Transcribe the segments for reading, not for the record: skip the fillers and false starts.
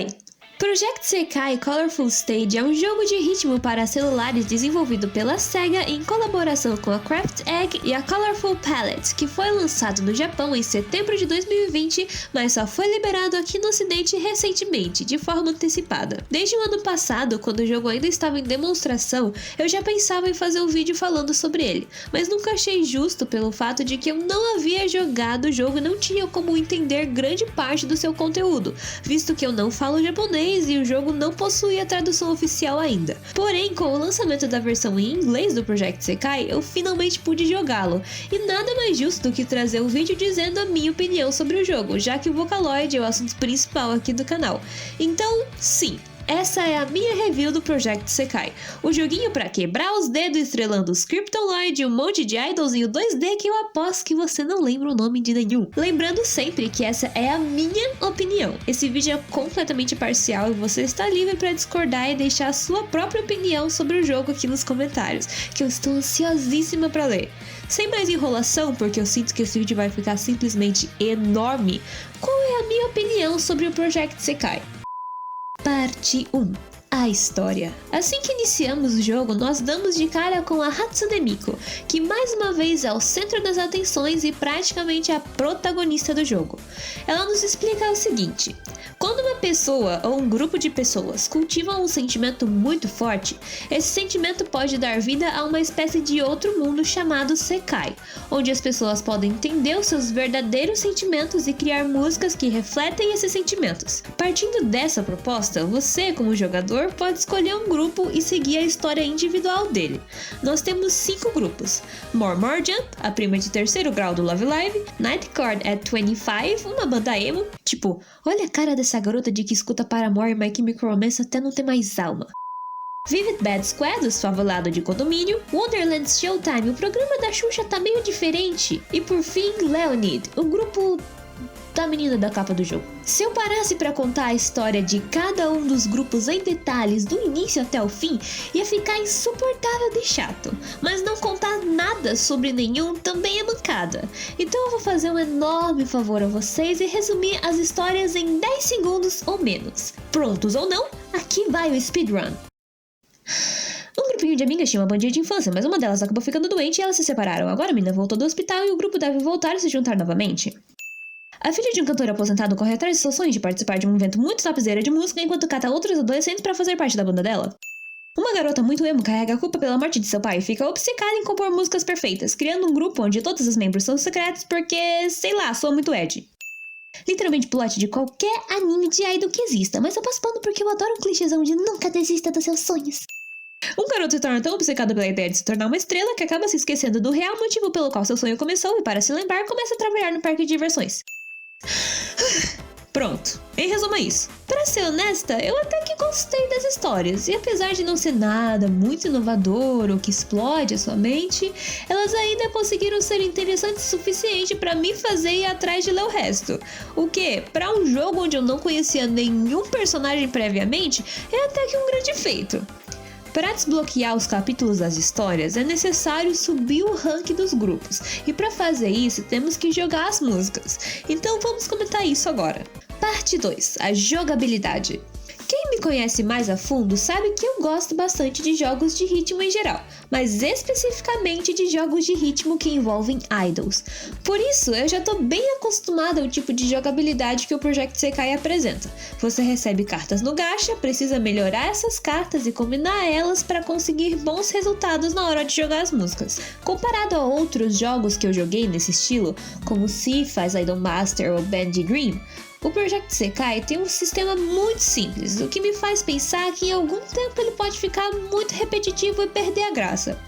Oi! Project Sekai Colorful Stage é um jogo de ritmo para celulares desenvolvido pela SEGA em colaboração com a Craft Egg e a Colorful Palette, que foi lançado no Japão em setembro de 2020, mas só foi liberado aqui no ocidente recentemente, de forma antecipada. Desde o ano passado, quando o jogo ainda estava em demonstração, eu já pensava em fazer um vídeo falando sobre ele, mas nunca achei justo pelo fato de que eu não havia jogado o jogo e não tinha como entender grande parte do seu conteúdo, visto que eu não falo japonês e o jogo não possuía tradução oficial ainda. Porém, com o lançamento da versão em inglês do Project Sekai, eu finalmente pude jogá-lo, e nada mais justo do que trazer um vídeo dizendo a minha opinião sobre o jogo, já que o Vocaloid é o assunto principal aqui do canal. Então, sim, essa é a minha review do Project Sekai, o joguinho pra quebrar os dedos estrelando os Kryptoloid e um monte de idolzinho 2D que eu aposto que você não lembra o nome de nenhum. Lembrando sempre que essa é a minha opinião. Esse vídeo é completamente parcial e você está livre para discordar e deixar a sua própria opinião sobre o jogo aqui nos comentários, que eu estou ansiosíssima para ler. Sem mais enrolação, porque eu sinto que esse vídeo vai ficar simplesmente enorme, qual é a minha opinião sobre o Project Sekai? Parte 1. A história. Assim que iniciamos o jogo, nós damos de cara com a Hatsune Miku, que mais uma vez é o centro das atenções e praticamente a protagonista do jogo. Ela nos explica o seguinte: quando uma pessoa ou um grupo de pessoas cultivam um sentimento muito forte, esse sentimento pode dar vida a uma espécie de outro mundo chamado Sekai, onde as pessoas podem entender os seus verdadeiros sentimentos e criar músicas que refletem esses sentimentos. Partindo dessa proposta, você, como jogador, pode escolher um grupo e seguir a história individual dele. Nós temos 5 grupos: More Jump, a prima de terceiro grau do Love Live; Nightcore at 25, uma banda emo, tipo, olha a cara dessa garota de que escuta Paramore e My Chemical Romance até não ter mais alma. Vivid Bad Squad, o favelado de condomínio; Wonderland Showtime, o programa da Xuxa tá meio diferente; e por fim, Leonid, o grupo da menina da capa do jogo. Se eu parasse pra contar a história de cada um dos grupos em detalhes, do início até o fim, ia ficar insuportável de chato. Mas não contar nada sobre nenhum também é mancada. Então eu vou fazer um enorme favor a vocês e resumir as histórias em 10 segundos ou menos. Prontos ou não, aqui vai o speedrun. Um grupinho de amigas tinha uma bandinha de infância, mas uma delas acabou ficando doente e elas se separaram. Agora a menina voltou do hospital e o grupo deve voltar e se juntar novamente. A filha de um cantor aposentado corre atrás de seus sonhos de participar de um evento muito tapizeira de música enquanto cata outros adolescentes para fazer parte da banda dela. Uma garota muito emo carrega a culpa pela morte de seu pai e fica obcecada em compor músicas perfeitas, criando um grupo onde todos os membros são secretos porque, sei lá, soa muito Ed. Literalmente plot de qualquer anime de idol que exista, mas eu passo pano porque eu adoro um clichêzão de nunca desista dos seus sonhos. Um garoto se torna tão obcecado pela ideia de se tornar uma estrela que acaba se esquecendo do real motivo pelo qual seu sonho começou e, para se lembrar, começa a trabalhar no parque de diversões. Pronto, em resumo é isso. Pra ser honesta, eu até que gostei das histórias, e apesar de não ser nada muito inovador ou que explode a sua mente, elas ainda conseguiram ser interessantes o suficiente pra me fazer ir atrás de ler o resto. O que, pra um jogo onde eu não conhecia nenhum personagem previamente, é até que um grande feito. Para desbloquear os capítulos das histórias, é necessário subir o rank dos grupos, e para fazer isso temos que jogar as músicas. Então vamos comentar isso agora. Parte 2. A jogabilidade. Quem me conhece mais a fundo sabe que eu gosto bastante de jogos de ritmo em geral, mas especificamente de jogos de ritmo que envolvem idols. Por isso, eu já tô bem acostumada ao tipo de jogabilidade que o Project Sekai apresenta. Você recebe cartas no gacha, precisa melhorar essas cartas e combinar elas para conseguir bons resultados na hora de jogar as músicas. Comparado a outros jogos que eu joguei nesse estilo, como Sifas, Idolmaster ou Band Dream, o Project Sekai tem um sistema muito simples, o que me faz pensar que em algum tempo ele pode ficar muito repetitivo e perder a graça.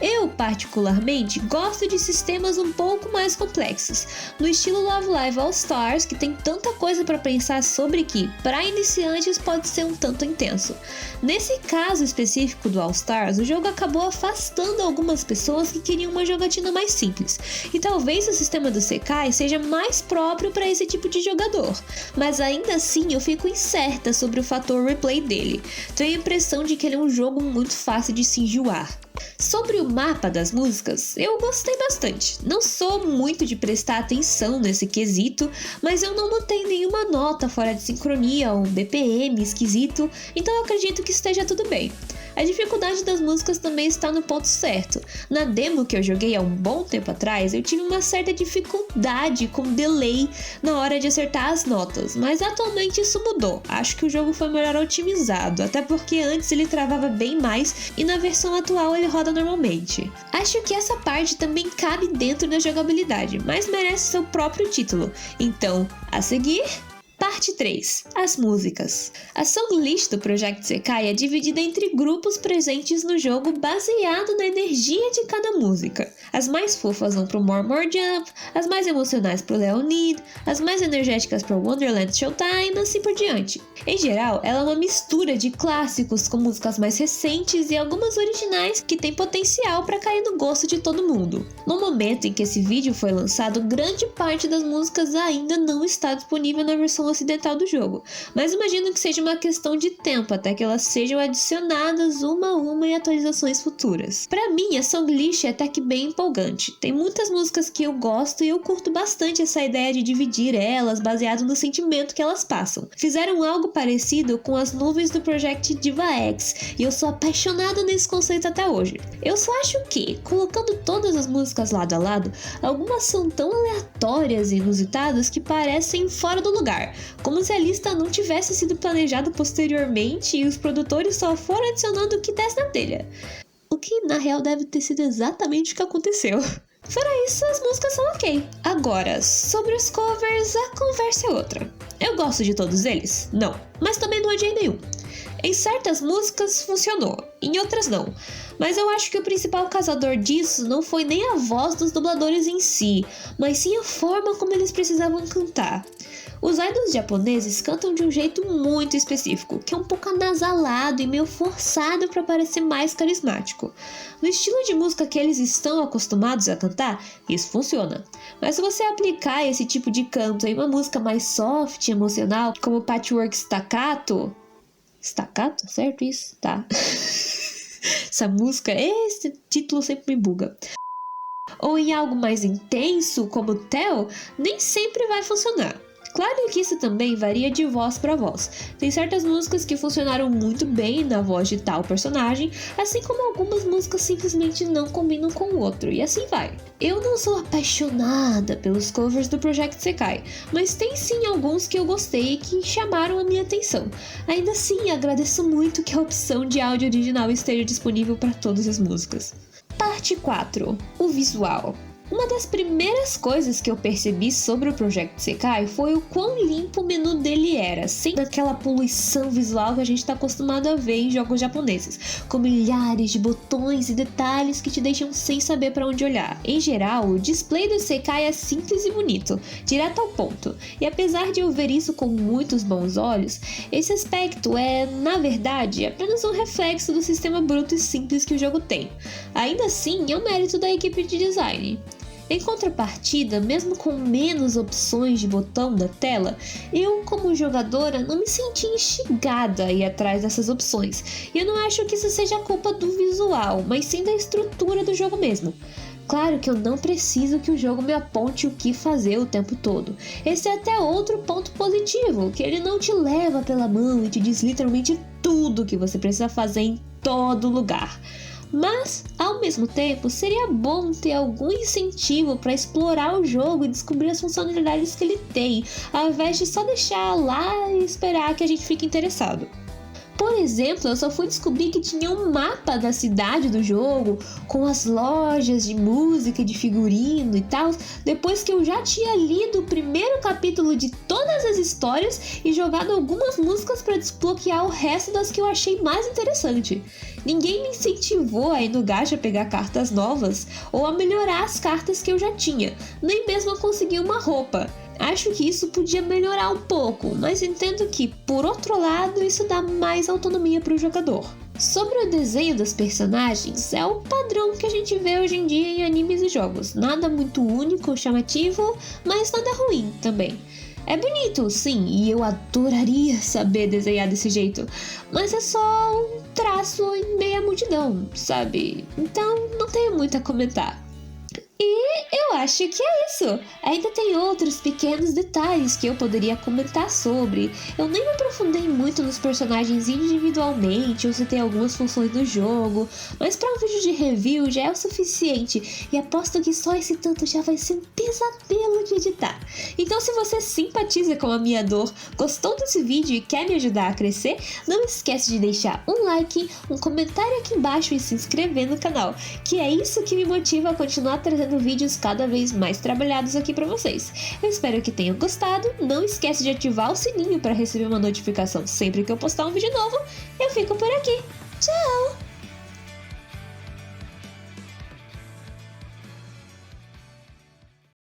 Eu, particularmente, gosto de sistemas um pouco mais complexos, no estilo Love Live All Stars, que tem tanta coisa para pensar sobre que, para iniciantes, pode ser um tanto intenso. Nesse caso específico do All Stars, o jogo acabou afastando algumas pessoas que queriam uma jogatina mais simples, e talvez o sistema do Sekai seja mais próprio para esse tipo de jogador. melhor, mas ainda assim eu fico incerta sobre o fator replay dele. Tenho a impressão de que ele é um jogo muito fácil de se enjoar. Sobre o mapa das músicas, eu gostei bastante. Não sou muito de prestar atenção nesse quesito, mas eu não notei nenhuma nota fora de sincronia ou um BPM esquisito, então eu acredito que esteja tudo bem. A dificuldade das músicas também está no ponto certo. Na demo que eu joguei há um bom tempo atrás, eu tive uma certa dificuldade com delay na hora de acertar as notas, mas atualmente isso mudou. Acho que o jogo foi melhor otimizado, até porque antes ele travava bem mais e na versão atual ele roda normalmente. Acho que essa parte também cabe dentro da jogabilidade, mas merece seu próprio título. Então, a seguir... Parte 3. As músicas. A songlist do Project Sekai é dividida entre grupos presentes no jogo baseado na energia de cada música. As mais fofas vão pro More More Jump, as mais emocionais pro Leonid, as mais energéticas pro Wonderland Showtime, assim por diante. Em geral, ela é uma mistura de clássicos com músicas mais recentes e algumas originais que têm potencial para cair no gosto de todo mundo. No momento em que esse vídeo foi lançado, grande parte das músicas ainda não está disponível na versão ocidental do jogo, mas imagino que seja uma questão de tempo até que elas sejam adicionadas uma a uma em atualizações futuras. Para mim, a songlist é até que bem empolgante. Tem muitas músicas que eu gosto e eu curto bastante essa ideia de dividir elas baseado no sentimento que elas passam. Fizeram algo parecido com as nuvens do Project Diva X e eu sou apaixonada nesse conceito até hoje. Eu só acho que, colocando todas as músicas lado a lado, algumas são tão aleatórias e inusitadas que parecem fora do lugar, como se a lista não tivesse sido planejada posteriormente e os produtores só foram adicionando o que desce na telha. O que na real deve ter sido exatamente o que aconteceu. Fora isso, as músicas são ok. Agora, sobre os covers, a conversa é outra. Eu gosto de todos eles? Não. Mas também não odiei nenhum. Em certas músicas funcionou, em outras não. Mas eu acho que o principal causador disso não foi nem a voz dos dubladores em si, mas sim a forma como eles precisavam cantar. Os idols japoneses cantam de um jeito muito específico, que é um pouco anasalado e meio forçado para parecer mais carismático. No estilo de música que eles estão acostumados a cantar, isso funciona. Mas se você aplicar esse tipo de canto em uma música mais soft e emocional, como Patchwork Staccato... Staccato? Certo isso? Tá. Essa música, esse título sempre me buga. Ou em algo mais intenso, como Tell, nem sempre vai funcionar. Claro que isso também varia de voz para voz. Tem certas músicas que funcionaram muito bem na voz de tal personagem, assim como algumas músicas simplesmente não combinam com o outro, e assim vai. Eu não sou apaixonada pelos covers do Project Sekai, mas tem sim alguns que eu gostei e que chamaram a minha atenção. Ainda assim, agradeço muito que a opção de áudio original esteja disponível para todas as músicas. Parte 4. O visual. Uma das primeiras coisas que eu percebi sobre o Project Sekai foi o quão limpo o menu dele era, sem aquela poluição visual que a gente está acostumado a ver em jogos japoneses, com milhares de botões e detalhes que te deixam sem saber para onde olhar. Em geral, o display do Sekai é simples e bonito, direto ao ponto, e apesar de eu ver isso com muitos bons olhos, esse aspecto é, na verdade, apenas um reflexo do sistema bruto e simples que o jogo tem. Ainda assim, é um mérito da equipe de design. Em contrapartida, mesmo com menos opções de botão da tela, eu, como jogadora, não me senti instigada a ir atrás dessas opções. E eu não acho que isso seja culpa do visual, mas sim da estrutura do jogo mesmo. Claro que eu não preciso que o jogo me aponte o que fazer o tempo todo. Esse é até outro ponto positivo, que ele não te leva pela mão e te diz literalmente tudo que você precisa fazer em todo lugar. Mas, ao mesmo tempo, seria bom ter algum incentivo para explorar o jogo e descobrir as funcionalidades que ele tem, ao invés de só deixar lá e esperar que a gente fique interessado. Por exemplo, eu só fui descobrir que tinha um mapa da cidade do jogo, com as lojas de música, de figurino e tal, depois que eu já tinha lido o primeiro capítulo de todas as histórias e jogado algumas músicas para desbloquear o resto das que eu achei mais interessante. Ninguém me incentivou a ir no gacha pegar cartas novas ou a melhorar as cartas que eu já tinha, nem mesmo a conseguir uma roupa. Acho que isso podia melhorar um pouco, mas entendo que, por outro lado, isso dá mais autonomia para o jogador. Sobre o desenho dos personagens, é o padrão que a gente vê hoje em dia em animes e jogos. Nada muito único ou chamativo, mas nada ruim também. É bonito, sim, e eu adoraria saber desenhar desse jeito, mas é só um traço em meia multidão, sabe? Então não tenho muito a comentar. E eu acho que é isso. Ainda tem outros pequenos detalhes que eu poderia comentar sobre. Eu nem me aprofundei muito nos personagens individualmente ou se tem algumas funções do jogo, mas para um vídeo de review já é o suficiente e aposto que só esse tanto já vai ser um pesadelo de editar. Então se você simpatiza com a minha dor, gostou desse vídeo e quer me ajudar a crescer, não esquece de deixar um like, um comentário aqui embaixo e se inscrever no canal, que é isso que me motiva a continuar trazendo vídeos cada vez mais trabalhados aqui pra vocês. Eu espero que tenham gostado, não esquece de ativar o sininho para receber uma notificação sempre que eu postar um vídeo novo. Eu fico por aqui. Tchau!